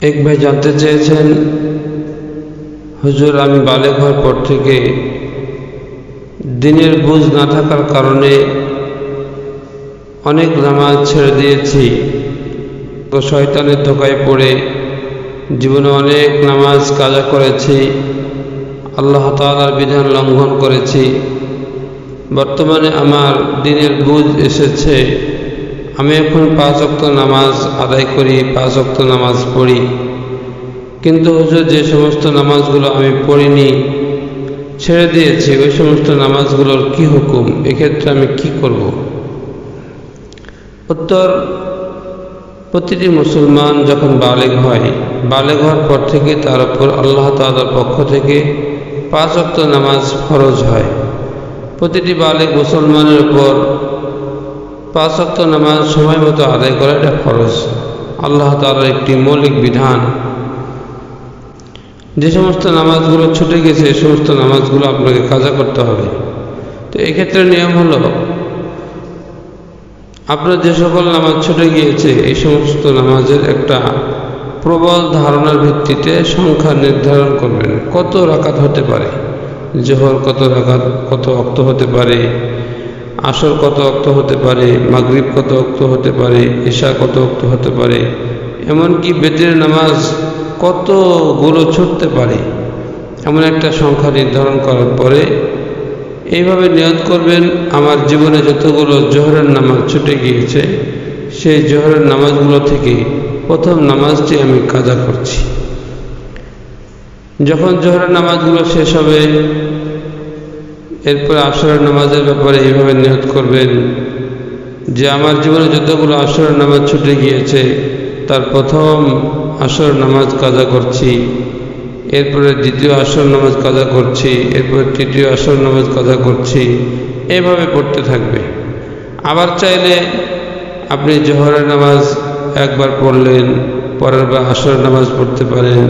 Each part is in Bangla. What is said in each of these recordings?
এক ভাই জানতে চেয়েছেন, হুজুর আমি বালেগ হওয়ার পর থেকে দিনের বুঝ না থাকার কারণে অনেক নামাজ ছেড়ে দিয়েছি, তো শয়তানের ধোকায় পড়ে জীবনে অনেক নামাজ কাজা করেছি, আল্লাহ তাআলার বিধান লঙ্ঘন করেছি। বর্তমানে আমার দিনের বুঝ এসেছে, আমি এখন 5 ওয়াক্ত নামাজ আদায় করি, 5 ওয়াক্ত নামাজ পড়ি। কিন্তু হুজুর যে সমস্ত নামাজগুলো আমি পড়িনি, ছেড়ে দিয়েছি, ওই সমস্ত নামাজগুলোর কি হুকুম? এক্ষেত্রে আমি কি করব? উত্তর, প্রতিটি মুসলমান যখন বালেগ হয়, বালেগ হওয়ার পর থেকে তার উপর আল্লাহ তাআলার পক্ষ থেকে 5 ওয়াক্ত নামাজ ফরজ হয়। প্রতিটি বালেগ মুসলমানের উপর 5 ওয়াক্ত নামাজ সময় মতো আদায় করা এটা ফরজ, আল্লাহ তাআলার একটি মৌলিক বিধান। যে সমস্ত নামাজগুলো ছুটে গেছে এই সমস্ত নামাজগুলো আপনাকে কাজা করতে হবে। তো এক্ষেত্রে নিয়ম হলো, আপনার যে সকল নামাজ ছুটে গিয়েছে এই সমস্ত নামাজের একটা প্রবল ধারণার ভিত্তিতে সংখ্যা নির্ধারণ করবেন। কত রাকাত হতে পারে, জোহর কত রাকাত, কত ওয়াক্ত হতে পারে, আসর কত ওয়াক্ত হতে পারে, মাগরিব কত ওয়াক্ত হতে পারে, ইশা কত ওয়াক্ত হতে পারে, এমনকি বেতের নামাজ কতগুলো ছুটতে পারে, এমন একটা সংখ্যা নির্ধারণ করার পরে এইভাবে নিয়ত করবেন, আমার জীবনে যতগুলো জোহরের নামাজ ছুটে গিয়েছে সেই জোহরের নামাজগুলো থেকে প্রথম নামাজটি আমি কাজা করছি। যখন জোহরের নামাজগুলো শেষ হবে, এরপরে আসরের নামাজের ব্যাপারে এইভাবে নিয়ত করবেন যে আমার জীবনে যতগুলো আসরের নামাজ ছুটে গিয়েছে তার প্রথম আসর নামাজ কাজা করছি, এরপরে দ্বিতীয় আসর নামাজ কাজা করছি, এরপরে তৃতীয় আসর নামাজ কাজা করছি, এইভাবে পড়তে থাকবে। আবার চাইলে আপনি জোহরের নামাজ একবার পড়লেন, পরের বার আসরের নামাজ পড়তে পারেন,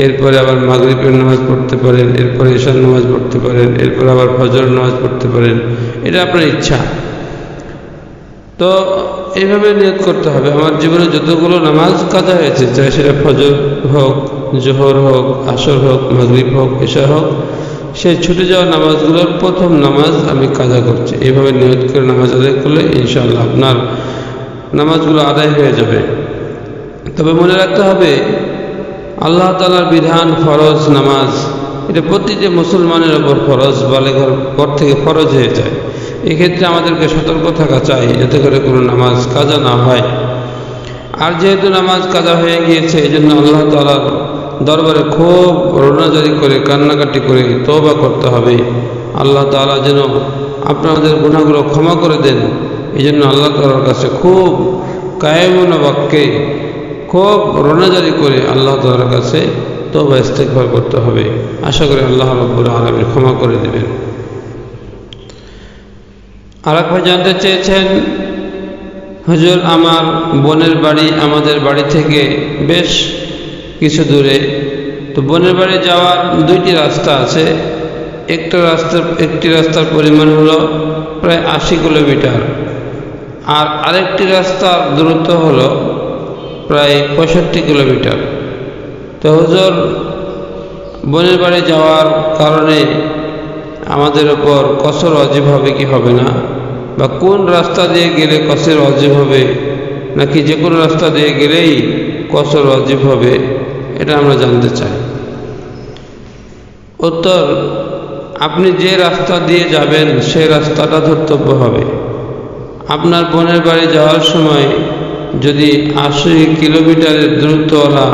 এরপরে আবার মাগরিবের নামাজ পড়তে পারেন, এরপরে ঈশার নামাজ পড়তে পারেন, এরপরে আবার ফজরের নামাজ পড়তে পারেন, এটা আপনার ইচ্ছা। তো এইভাবে নিয়ত করতে হবে, আমার জীবনে যতগুলো নামাজ কাজা হয়েছে, চাই সেটা ফজর হোক, জোহর হোক, আসর হোক, মাগরিব হোক, ঈশা হোক, সেই ছুটে যাওয়া নামাজগুলোর প্রথম নামাজ আমি কাজা করছি। এইভাবে নিয়ত করে নামাজ আদায় করলে ইনশাআল্লাহ আপনার নামাজগুলো আদায় হয়ে যাবে। তবে মনে রাখতে হবে, আল্লাহ তাআলার বিধান ফরজ নামাজ, এটা প্রতিটি মুসলমানের ওপর ফরজ, বালেগার পর থেকে ফরজ হয়ে যায়। এক্ষেত্রে আমাদেরকে সতর্ক থাকা চাই যাতে করে কোনো নামাজ কাজা না হয়। আর যেহেতু নামাজ কাজা হয়ে গিয়েছে, এই জন্য আল্লাহ তাআলার দরবারে খুব রোনাজারি করে কান্নাকাটি করে তওবা করতে হবে, আল্লাহ তাআলা যেন আপনাদের গুনাহগুলো ক্ষমা করে দেন। এই জন্য আল্লাহ তাআলার কাছে খুব কায়েমুন বাক্যে খুব রোনাজারি করে আল্লাহ তাআলার কাছে তওবা ইস্তেগফার করতে হবে। আশা করি আল্লাহ রাব্বুল আলামিন ক্ষমা করে দেবেন। আরেক ভাই জানতে চেয়েছেন, হুজুর আমার বোনের বাড়ি আমাদের বাড়ি থেকে বেশ কিছু দূরে, তো বোনের বাড়ি যাওয়ার 2টি রাস্তা আছে। একটি রাস্তার পরিমাণ হলো প্রায় 80 কিলোমিটার, আর আরেকটি রাস্তার দূরত্ব হলো প্রায় 65 কিলোমিটার। তো হুজুর বোনের বাড়ি যাওয়ার কারণে আমাদের ওপর কসর ওয়াজিব হবে কি হবে না, বা কোন রাস্তা দিয়ে গেলে কসর ওয়াজিব হবে, নাকি যে কোনো রাস্তা দিয়ে গেলেই কসর ওয়াজিব হবে, এটা আমরা জানতে চাই। উত্তর, আপনি যে রাস্তা দিয়ে যাবেন সেই রাস্তাটা ধর্তব্য হবে। আপনার বোনের বাড়ি যাওয়ার সময় যদি 80 কিলোমিটারের দূরত্বওয়ালা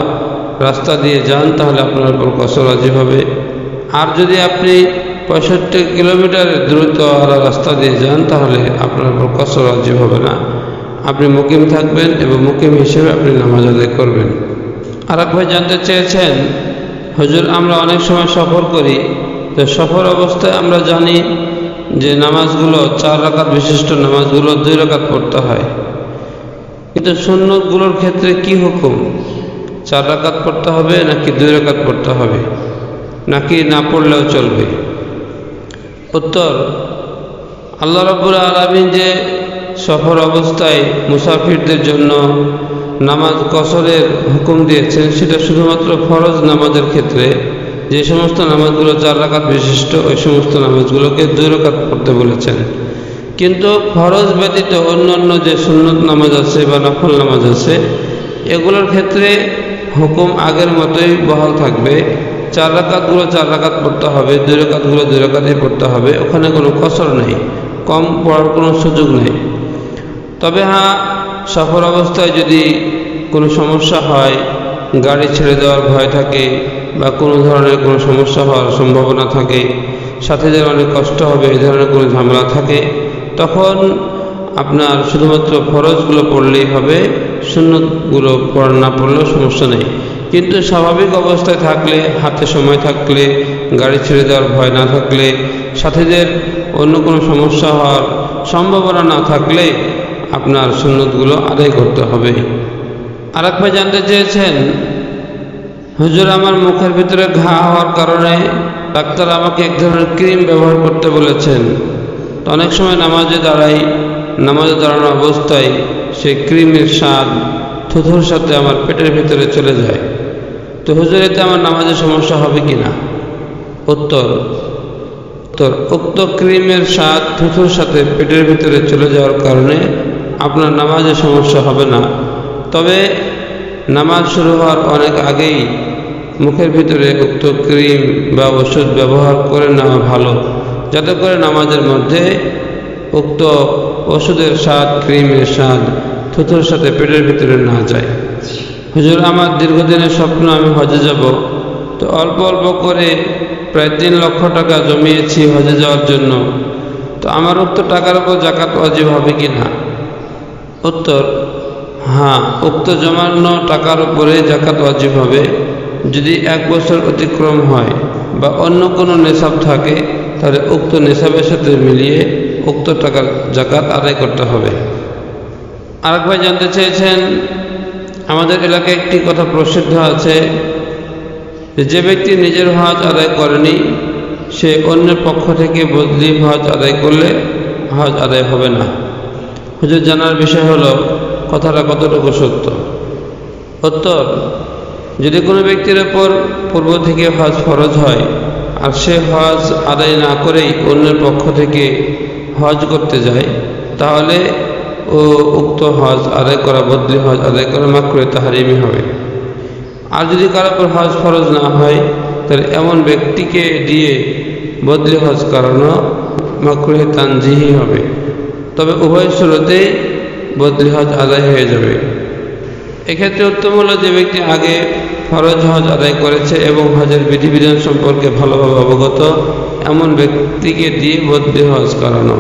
রাস্তা দিয়ে যান তাহলে আপনার উপর কসর ওয়াজিব হবে। আর যদি আপনি 65 কিলোমিটারের দূরত্বওয়ালা রাস্তা দিয়ে যান তাহলে আপনার উপর কসর ওয়াজিব হবে না, আপনি মুকিম থাকবেন এবং মুকিম হিসেবে আপনি নামাজ আদায় করবেন। আরেক ভাই জানতে চেয়েছেন, হুজুর আমরা অনেক সময় সফর করি, তো সফর অবস্থায় আমরা জানি যে নামাজগুলো 4 রাকাত বিশিষ্ট নামাজগুলো 2 রাকাত পড়তে হয়, কিন্তু সুন্নতগুলোর ক্ষেত্রে কি হুকুম? 4 রাকাত পড়তে হবে নাকি 2 রাকাত পড়তে হবে, নাকি না পড়লেও চলবে? উত্তর, আল্লাহ রাব্বুল আলামিন যে সফর অবস্থায় মুসাফিরদের জন্য নামাজ কসরের হুকুম দিয়েছেন সেটা শুধুমাত্র ফরজ নামাজের ক্ষেত্রে। যে সমস্ত নামাজগুলো 4 রাকাত বিশিষ্ট ওই সমস্ত নামাজগুলোকে 2 রাকাত পড়তে বলেছেন। কিন্তু ফরজ ব্যতীত অন্যান্য যে সুন্নত নামাজ আছে বা নফল নামাজ আছে এগুলোর ক্ষেত্রে হুকুম আগের মতোই বহাল থাকবে। 4 রাকাতগুলো 4 রাকাত পড়তে হবে, 2 রাকাতগুলো 2 রাকাতই পড়তে হবে, ওখানে কোনো কসর নেই, কম পড়ার কোনো সুযোগ নেই। তবে হ্যাঁ, সফর অবস্থায় যদি কোনো সমস্যা হয়, গাড়ি ছেড়ে দেওয়ার ভয় থাকে বা কোনো ধরনের কোনো সমস্যা হওয়ার সম্ভাবনা থাকে, সাথীদের অনেক কষ্ট হবে, এই ধরনের কোনো ঝামেলা থাকে, তখন আপনার শুধুমাত্র ফরজগুলো পড়লেই হবে, সুন্নতগুলো না পড়লেও সমস্যা নেই। কিন্তু স্বাভাবিক অবস্থায় থাকলে, হাতে সময় থাকলে, গাড়ি ছেড়ে দেওয়ার ভয় না থাকলে, সাথীদের অন্য কোনো সমস্যা হওয়ার সম্ভাবনা না থাকলে আপনার সুন্নতগুলো আদায় করতে হবে। আরেক ভাই জানতে চেয়েছেন, হুজুর আমার মুখের ভিতরে ঘা হওয়ার কারণে ডাক্তার আমাকে এক ধরনের ক্রিম ব্যবহার করতে বলেছেন। তো অনেক সময় নামাজে দাঁড়ানো অবস্থায় সেই ক্রিমের স্বাদ থুথুর সাথে আমার পেটের ভিতরে চলে যায়। তো হুজুর এতে আমার নামাজে সমস্যা হবে কি না? উত্তর, উক্ত ক্রিমের স্বাদ থুথুর সাথে পেটের ভিতরে চলে যাওয়ার কারণে আপনার নামাজে সমস্যা হবে না। তবে নামাজ শুরু হওয়ার অনেক আগেই মুখের ভিতরে উক্ত ক্রিম বা ওষুধ ব্যবহার করে নেওয়া ভালো, যাতে করে নামাজের মধ্যে উক্ত ওষুধের স্বাদ, ক্রিমের স্বাদ থুথুর সাথে পেটের ভিতরে না যায়। হুজুর আমার দীর্ঘদিনের স্বপ্ন আমি হজে যাব। তো অল্প অল্প করে প্রায় 3 লক্ষ টাকা জমিয়েছি হজে যাওয়ার জন্য। তো আমার উক্ত টাকার উপর যাকাত ওয়াজিব হবে কি না? উত্তর, হ্যাঁ, উক্ত জমানো টাকার উপরে যাকাত ওয়াজিব হবে যদি 1 বছর অতিক্রম হয় বা অন্য কোনো নেশাব থাকে, তাহলে উক্ত নেশাবের সাথে মিলিয়ে উক্ত টাকার যাকাত আদায় করতে হবে। আরেক ভাই জানতে চেয়েছেন, আমাদের এলাকায় একটি কথা প্রসিদ্ধ আছে যে ব্যক্তি নিজের হজ আদায় করেনি সে অন্যের পক্ষ থেকে বদলি হজ আদায় করলে হজ আদায় হবে না। হুজুর জানার বিষয় হলো কথাটা কতটুকু সত্য? উত্তর, যদি কোনো ব্যক্তির ওপর পূর্ব থেকে হজ ফরজ হয় আর সে হজ আদায় না করেই অন্যের পক্ষ থেকে হজ করতে যায়, তাহলে উক্ত হজ আদায় করা, বদলি হজ আদায় করা মাকরুহে তাহরিমি হবে। আর যদি কারোর উপর হজ ফরজ না হয় তাহলে এমন ব্যক্তিকে দিয়ে বদলি হজ করানো মাকরুহে তানজিহি হবে। তবে উভয় শুরুতেই বদলি হজ আদায় হয়ে যাবে। এক্ষেত্রে উত্তম হলো যে ব্যক্তি আগে ফরজ হজ আদায় করেছে এবং হজের বিধিবিধান সম্পর্কে ভালোভাবে অবগত এমন ব্যক্তিকে দিয়ে বদলি হজ করানো।